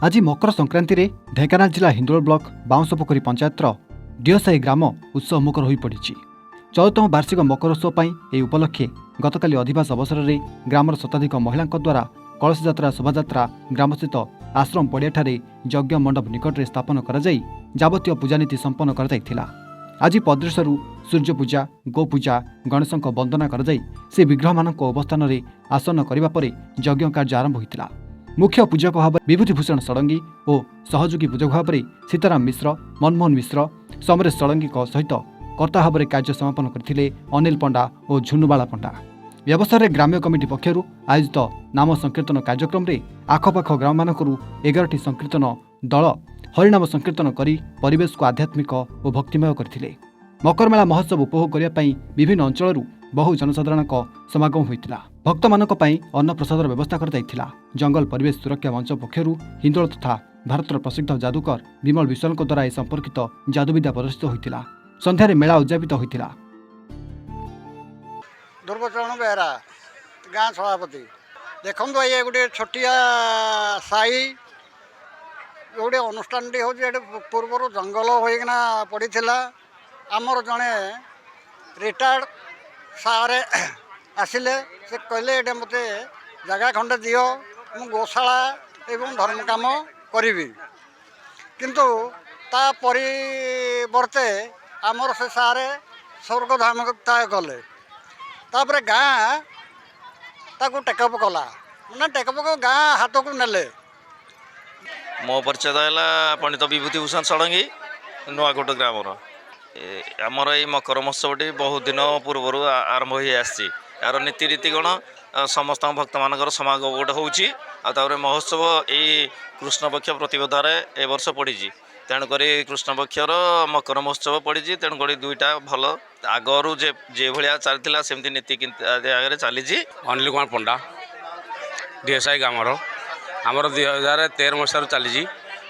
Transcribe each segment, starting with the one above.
आज मकर संक्रांति रे ढेंकानाल जिला हिंदोल ब्लॉक बाउंसपोखरी पंचायतर डिओसाई ग्राम उत्सव मुखर हो पड़ी। 14तम वार्षिक मकरोत्सव पर यह उपलक्षे गतकाली अधिवास अवसर में ग्रामर शताधिक महिला द्वारा कलश यात्रा शोभायात्रा ग्रामस्थित आश्रम पड़िया यज्ञ मंडप निकट में स्थापन कर जावतीय पूजानीति संपन्न कर आज पदृशरू सूर्य पूजा गो पूजा गणेश वंदना कर से विग्रह मान अवस्थान में आसन करने पर यज्ञ कार्य आरंभ होता। मुख्य पूजक भाव विभूतिभूषण षडंगी और सहयोगी पूजक भाव सीताराम मिश्र मनमोहन मिश्र समरेश षडंगी सहित कर्ता भाव कार्य समापन करते अनिल पंडा और झुनुबाला पंडा। व्यवसाय में ग्राम्य कमिटी पक्षर आयोजित नाम संकीर्तन कार्यक्रम में आखपाख ग्राम मानक 11टी संकीर्तन दल हरिनाम संकीर्तन करी परिवेश को आध्यात्मिक और भक्तिमय करथिले। मकर मेला महोत्सव उपभोग करने विभिन्न अंचल बहु जनसाधारण समागम होता। भक्त मानक अन्न प्रसाद व्यवस्था कर जंगल परिवेश सुरक्षा मंच पक्षर हिंदोल तथा भारतर प्रसिद्ध जादूकर विमल विश्वाल द्वारा ए संपर्कित जादुविद्या प्रदर्शित होता। संध्यारे मेला उद्यापित होता। दुर्गचरण बेहरा गाँ सभापति देखो ये गोटे छोटिया साई गोटे अनुष्ठान हो पूर्वर जंगल होना पड़ी आमर जड़े रिटायर्ड सारे आसिले से कहले ये मत जगह खंडे दियो मु गोशाला एवं धर्म काम करी किंतु ता परिवर्ते आमर से सारे स्वर्गधामता गले तापर गाँ ताकू टेकअप कला मैंने टेकअप गाँ हाथ को नेले। मो परिचय है पंडित विभूतिभूषण षडंगी नुआकोट ग्रामर आमर ये मकर महोत्सवटी बहुत दिन पूर्वर आरंभ हो यार नीतिरीति गण समस्त भक्त मान समागम गोटे हो महोत्सव यही कृष्णपक्ष प्रतिपदार ए वर्ष पड़ी तेणुक कृष्णपक्षर मकर महोत्सव पड़ी तेणुक दुईटा भल आगरू जे भाया चलता सेमती नीति आगे चली। अनिल कुमार पंडा डीएसआई ग्रामर आमर 2013 मसीह चली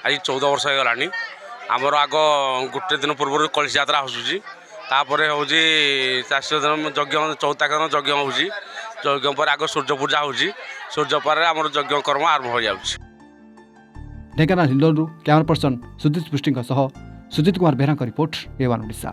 आज 14 वर्ष हो गलानी। आमर आग गोटे दिन पूर्व कलश यात्रा होतापर हूँ चाषी दिन यज्ञ 14 दिन यज्ञ होज्ञ पर आग सूर्य पूजा हो सूर्य पर आम यज्ञ कर्म आरंभ हो जाऊँ। ढेंकानाल हिंदोल कैमरा पर्सन सुजित पृष्टि सुजित कुमार बेहरा रिपोर्ट A1 ओडिशा।